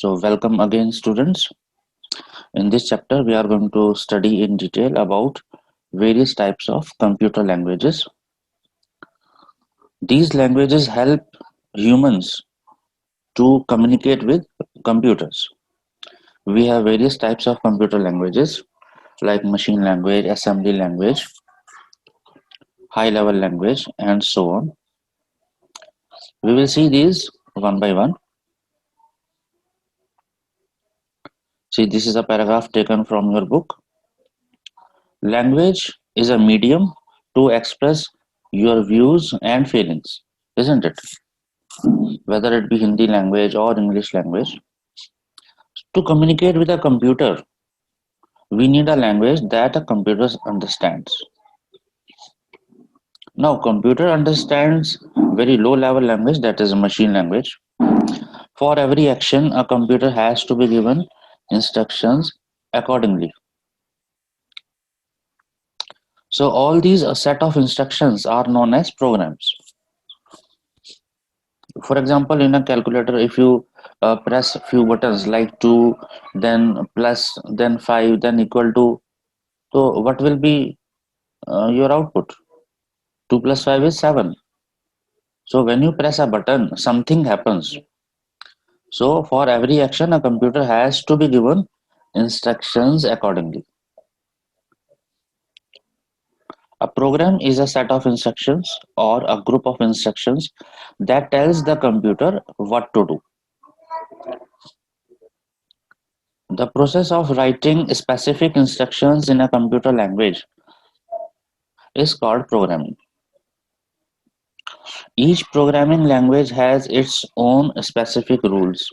So welcome again students. In this chapter we are going to study in detail about various types of computer languages. These languages help humans to communicate with computers. We have various types of computer languages like machine language, assembly language, high level language and so on. We will see these one by one. See, this is a paragraph taken from your book. Language is a medium to express your views and feelings, isn't it? Whether it be Hindi language or English language. To communicate with a computer, we need a language that a computer understands. Now, computer understands very low level language, that is machine language. For every action, a computer has to be given instructions accordingly. So all these set of instructions are known as programs. For example, in a calculator, if you press a few buttons like 2, then plus, then 5, then equal to, so what will be your output? 2 plus 5 is 7. So when you press a button, something happens. So for every action, a computer has to be given instructions accordingly. A program is a set of instructions or a group of instructions that tells the computer what to do. The process of writing specific instructions in a computer language is called programming. Each programming language has its own specific rules.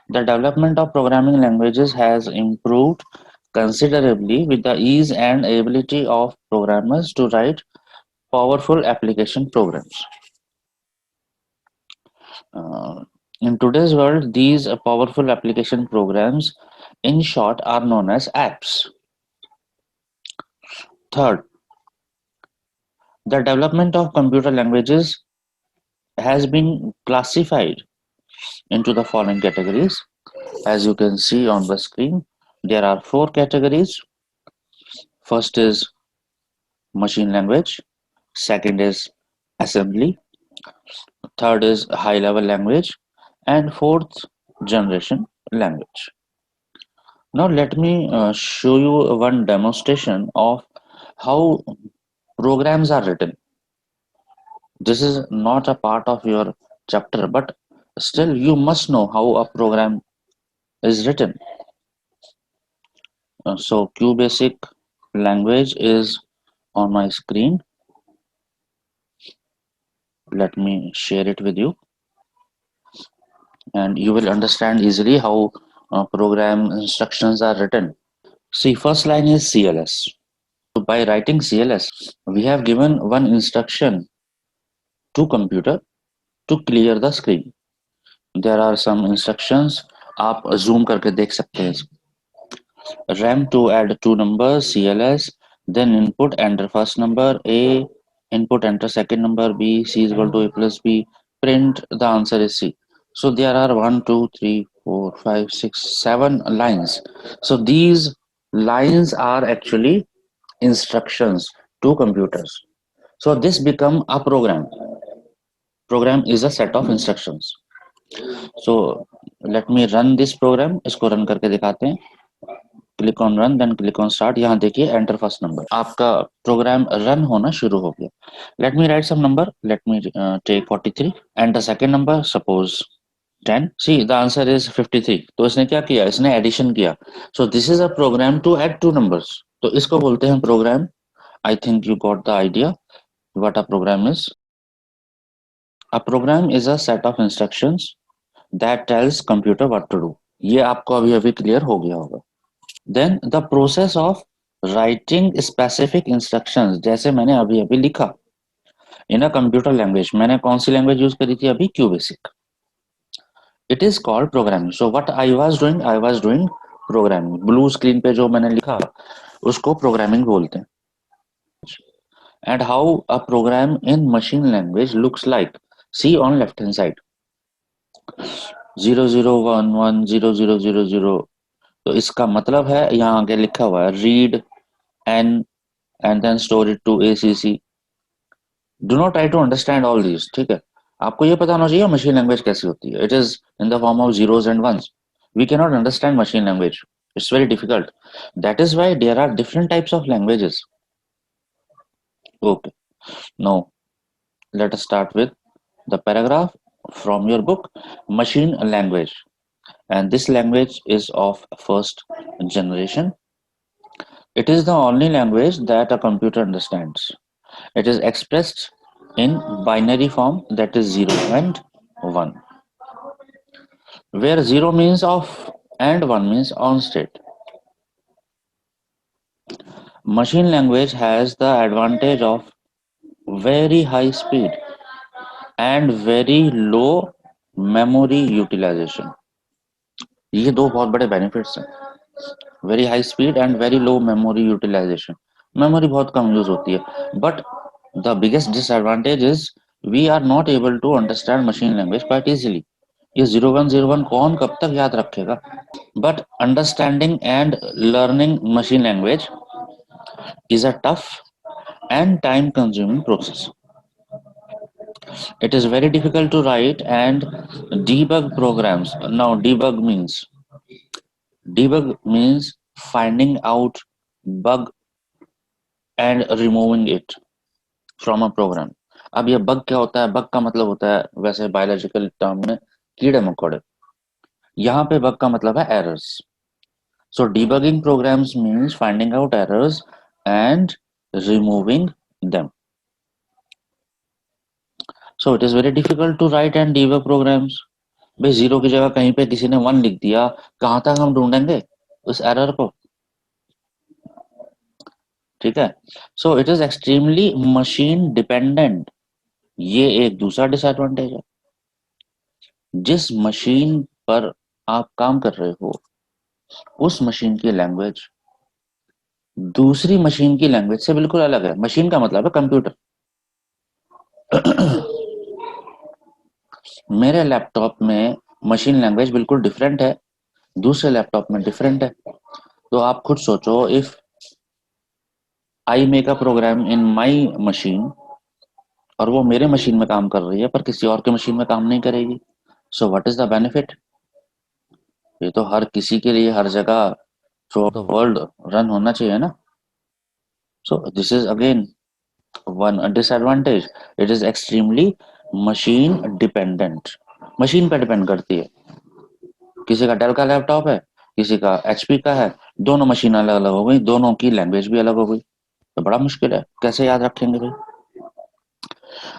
The development of programming languages has improved considerably with the ease and ability of programmers to write powerful application programs. Uh, in today's world, these powerful application programs, in short, are known as apps. Third, the development of computer languages has been classified into the following categories. As you can see on the screen, there are four categories. First is machine language, second is assembly, third is high level language, and fourth generation language. Now let me show you one demonstration of how programs are written. This is not a part of your chapter, but still you must know how a program is written. So QBasic language is on my screen. Let me share it with you and you will understand easily how program instructions are written. See, first line is CLS. So by writing CLS, we have given one instruction to computer to clear the screen. There are some instructions. आप zoom करके देख सकते हैं. RAM to add two numbers, CLS, then input enter first number A, input enter second number B, C is equal to A plus B, print the answer is C. So there are 1, 2, 3, 4, 5, 6, 7 lines. So these lines are actually instructions to computers. So this become a program. Program is a set of instructions. So let me run this program. इसको run करके दिखाते हैं. Click on run then click on start. यहाँ देखिए enter first number. आपका program run होना शुरू हो गया. Let me write some number. Let me take 43. Enter second number, suppose 10. See the answer is 53. तो इसने क्या किया, इसने एडिशन किया. So this is a program to add two numbers. तो इसको बोलते हैं program. I think you got the idea what a program is. A program is a set of instructions that tells computer what to do. ये आपको अभी अभी clear हो गया होगा. Then the process of writing specific instructions, जैसे मैंने अभी अभी लिखा इन अ कंप्यूटर लैंग्वेज. मैंने कौन सी लैंग्वेज यूज करी थी अभी, QBasic. It is called programming. So what I was doing programming. Blue screen पे जो मैंने लिखा उसको प्रोग्रामिंग बोलते हैं. And how a program in machine language looks like, see on left hand side. 0011000, तो इसका मतलब है यहाँ आगे लिखा हुआ है read N and then store it to ACC। Do not try to understand all these, ठीक है। आपको ये पता होना चाहिए मशीन लैंग्वेज कैसी होती है। It is in the form of zeros and ones. We cannot understand machine language. It's very difficult. That is why there are different types of languages. Okay, now let us start with the paragraph from your book, Machine Language. And this language is of first generation. It is the only language that a computer understands. It is expressed in binary form, that is 0 and 1, where 0 means off and 1 means on state. Machine language has the advantage of very high speed and very low memory utilization. ये दो बहुत बड़े benefits हैं, very high speed and very low memory utilisation. Memory बहुत कम use होती है, but the biggest disadvantage is we are not able to understand machine language quite easily. ये 0101 कौन कब तक याद रखेगा? But understanding and learning machine language is a tough and time consuming process. It is very difficult to write and debug programs. Now, debug means finding out bug and removing it from a program. अब ये bug क्या होता है? Bug का मतलब होता है वैसे बायोलॉजिकल टर्म में कीड़े मकोड़े। यहाँ पे बग का मतलब है errors. So debugging programs means finding out errors and removing them. So it is very difficult to write and debug programs. भाई जीरो की जगह कहीं पे किसी ने 1 लिख दिया, कहाँ तक हम ढूंढेंगे उस एरर को? ठीक है। So it is extremely machine dependent. ये एक दूसरा डिसएडवांटेज है। जिस मशीन पर आप काम कर रहे हो उस मशीन की लैंग्वेज दूसरी मशीन की लैंग्वेज से बिल्कुल अलग है। मशीन का मतलब है कंप्यूटर। मेरे लैपटॉप में मशीन लैंग्वेज बिल्कुल डिफरेंट है, दूसरे लैपटॉप में डिफरेंट है। तो आप खुद सोचो, if I make a program in my machine और वो मेरे मशीन में काम कर रही है पर किसी और के मशीन में काम नहीं करेगी, so what is the benefit? ये तो हर किसी के लिए हर जगह through out the world run होना चाहिए ना। सो this is again one disadvantage. It is extremely machine dependent. Machine पे डिपेंड करती है। किसी का डेल का लैपटॉप है, किसी का HP का है, दोनों मशीन अलग अलग हो गई, दोनों की लैंग्वेज भी अलग हो गई, तो बड़ा मुश्किल है, कैसे याद रखेंगे भाई?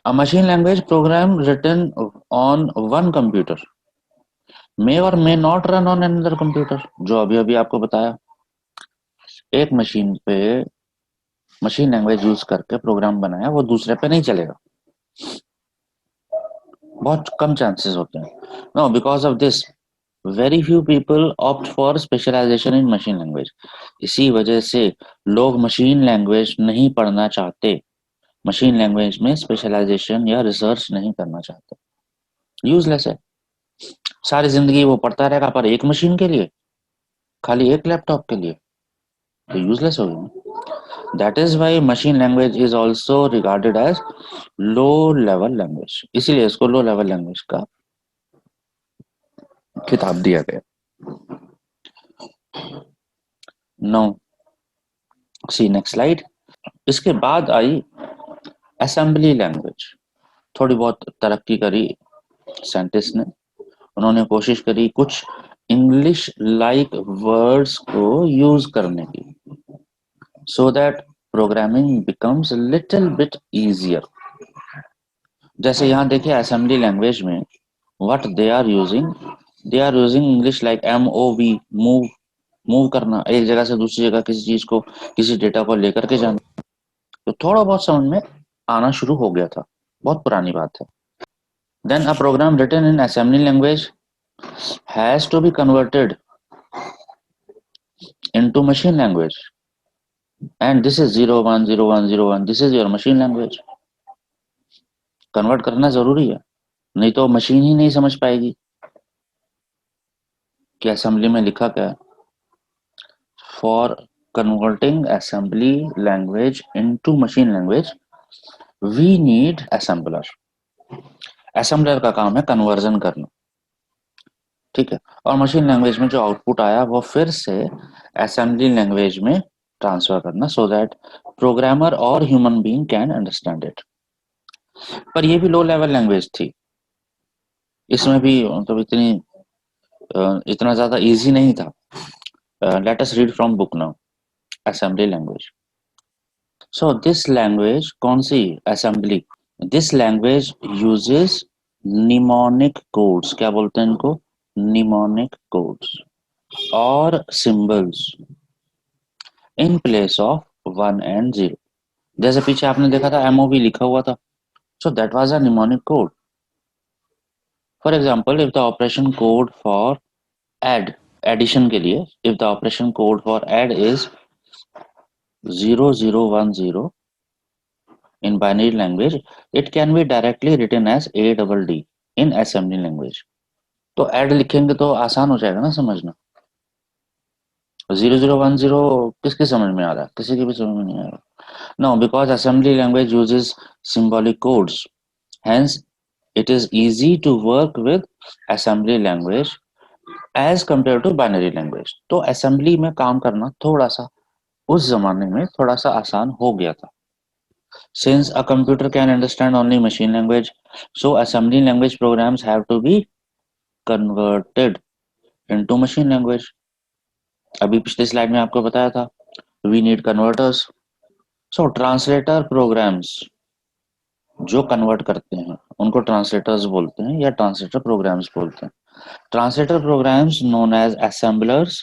A machine language program written on one computer may or may not run on another computer। जो अभी अभी आपको बताया, एक मशीन पे मशीन लैंग्वेज यूज करके प्रोग्राम बनाया, वो दूसरे पे नहीं चलेगा, बहुत कम चांसेस होते हैं। No, because of this very few people opt for specialization in machine language. इसी वजह से लोग मशीन लैंग्वेज नहीं पढ़ना चाहते, मशीन लैंग्वेज में स्पेशलाइजेशन या रिसर्च नहीं करना चाहते। यूजलेस है, सारी जिंदगी वो पढ़ता रहेगा पर एक मशीन के लिए, खाली एक लैपटॉप के लिए, तो यूजलेस होगी ना। That is why machine language is also regarded as low level language, इसीलिए इसको लो लेवल लैंग्वेज का खिताब दिया गया। No, see next slide. इसके बाद आई असेंबली लैंग्वेज। थोड़ी बहुत तरक्की करी साइंटिस्ट ने, उन्होंने कोशिश करी कुछ इंग्लिश लाइक वर्ड्स को यूज करने की, so that programming becomes a little bit easier। जैसे यहाँ देखिए असेंबली लैंग्वेज में what they are using English like MOV, move, move करना, एक जगह से दूसरी जगह किसी चीज को, किसी डेटा को लेकर के जाना। तो थोड़ा बहुत समझ में आना शुरू हो गया था, बहुत पुरानी बात है। Then a program written in assembly language has to be converted into machine language and this is 010101, this is your machine language. Convert करना जरूरी है, नहीं तो मशीन ही नहीं समझ पाएगी। कि असेंबली में लिखा क्या है, for converting assembly language into machine language we need assembler. Assembler का काम है कन्वर्जन करना, ठीक है। और मशीन लैंग्वेज में जो आउटपुट आया वो फिर से असेंबली लैंग्वेज में ट्रांसफर करना, सो दैट प्रोग्रामर और human being can understand it. पर ये भी लो लेवल लैंग्वेज थी, इसमें भी मतलब इतना ज्यादा इजी नहीं था। Let us read from book now, assembly language. So this language कौन सी, assembly, this language uses mnemonic codes, क्या बोलते हैं इनको, निमोनिक कोड्स और symbols in place of 1 and 0। जैसे पीछे आपने देखा था एमओवी लिखा हुआ था, so that was a mnemonic code. For example, if the operation code for add, addition के लिए, if the operation code for add is 0010 in binary language, it can be directly written as ADD in assembly language। तो add लिखेंगे तो आसान हो जाएगा ना समझना। 0010 किसके समझ में आ रहा है, किसी की भी समझ में नहीं आ रहा। No, because assembly language uses symbolic codes, hence it is easy to work with assembly language as compared to binary language। तो असेंबली में काम करना थोड़ा सा उस जमाने में थोड़ा सा आसान हो गया था। Since a computer can understand only machine language, so assembly language programs have to be converted into machine language। अभी पिछले स्लाइड में आपको बताया था, we need converters। So translator programs जो कन्वर्ट करते हैं उनको ट्रांसलेटर्स बोलते हैं या ट्रांसलेटर प्रोग्राम्स बोलते हैं। Translator programs known as assemblers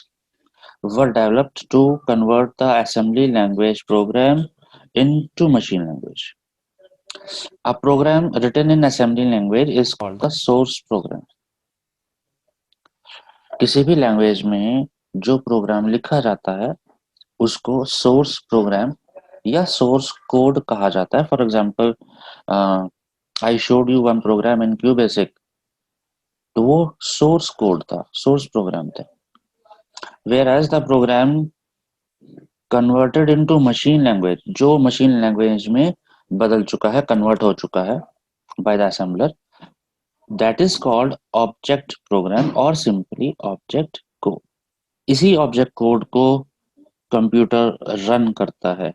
were developed to convert the assembly language program into machine language। A program written in assembly language is called the source program। किसी भी लैंग्वेज में जो programme लिखा जाता है उसको सोर्स प्रोग्राम या source code कहा जाता है। For example, I showed you one program in QBasic, तो वो सोर्स कोड था, सोर्स प्रोग्राम था। Whereas the program converted into machine language, जो मशीन लैंग्वेज में बदल चुका है, कन्वर्ट हो चुका है by the assembler, that is called object program और सिंपली ऑब्जेक्ट कोड। इसी ऑब्जेक्ट कोड को कंप्यूटर रन करता है,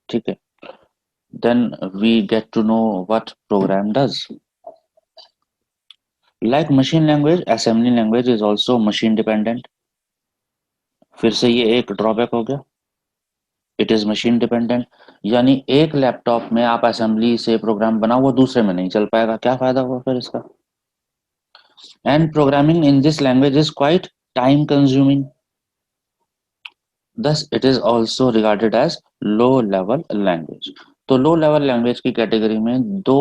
ठीक है। Then we get to know what program does. Like machine language, assembly language is also machine dependent. फिर से ये एक ड्रॉबैक हो गया, इट इज मशीन डिपेंडेंट, यानी एक लैपटॉप में आप असेंबली से प्रोग्राम बनाओ वो दूसरे में नहीं चल पाएगा, क्या फायदा हुआ फिर इसका। And programming in this language is quiet time consuming, thus it is also regarded as low level language। तो लो लेवल लैंग्वेज की कैटेगरी में दो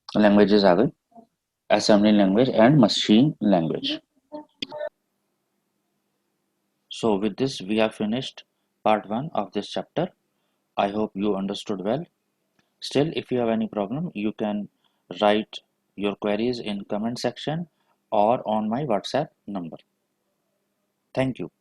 लैंग्वेजेस आ गई, assembly language and machine language. So with this we have finished part 1 of this chapter। I hope you understood well। Still, if you have any problem, you can write your queries in comment section or on my WhatsApp number। Thank you।